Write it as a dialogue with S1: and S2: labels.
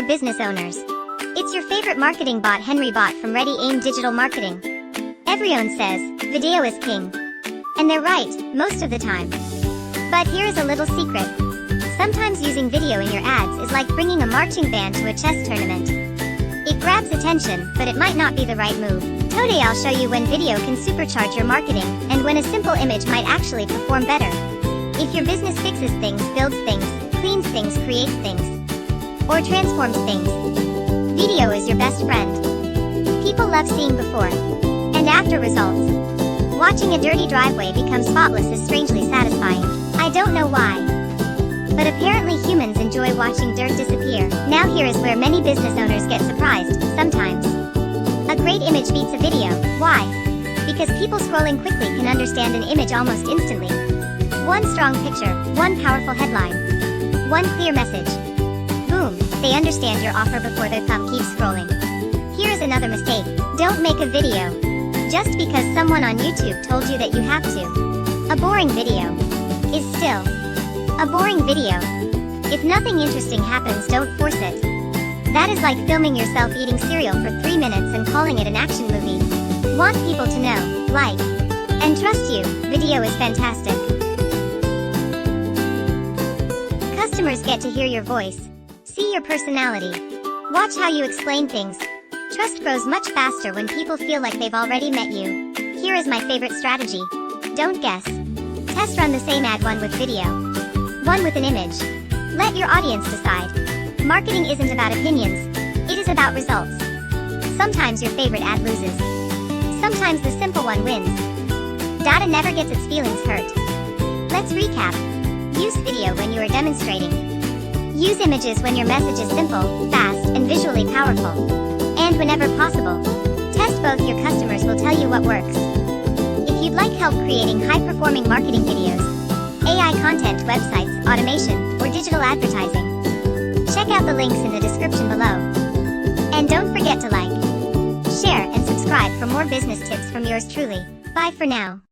S1: there, business owners. It's your favorite marketing bot, Henri Bot from Ready Aim Digital Marketing. Everyone says, video is king. And they're right, most of the time. But here is a little secret. Sometimes using video in your ads is like bringing a marching band to a chess tournament. It grabs attention, but it might not be the right move. Today I'll show you when video can supercharge your marketing, and when a simple image might actually perform better. If your business fixes things, builds things, cleans things, creates things, or transforms things, video is your best friend. People love seeing before and after results. Watching a dirty driveway become spotless is strangely satisfying. I don't know why, but apparently humans enjoy watching dirt disappear. Now here is where many business owners get surprised, sometimes. A great image beats a video. Why? Because people scrolling quickly can understand an image almost instantly. One strong picture, one powerful headline, one clear message. Boom, they understand your offer before their thumb keeps scrolling. Here's another mistake. Don't make a video just because someone on YouTube told you that you have to. A boring video is still a boring video. If nothing interesting happens, don't force it. That is like filming yourself eating cereal for 3 minutes and calling it an action movie. Want people to know, like, and trust you. Video is fantastic. Customers get to hear your voice, see your personality, watch how you explain things. Trust grows much faster when people feel like they've already met you. Here is my favorite strategy. Don't guess. Test run the same ad, one with video, one with an image. Let your audience decide. Marketing isn't about opinions, it is about results. Sometimes your favorite ad loses. Sometimes the simple one wins. Data never gets its feelings hurt. Let's recap. Use video when you are demonstrating. Use images when your message is simple, fast, and visually powerful. And whenever possible, test both. Your customers will tell you what works. If you'd like help creating high-performing marketing videos, AI content, websites, automation, or digital advertising, check out the links in the description below. And don't forget to like, share, and subscribe for more business tips from yours truly. Bye for now.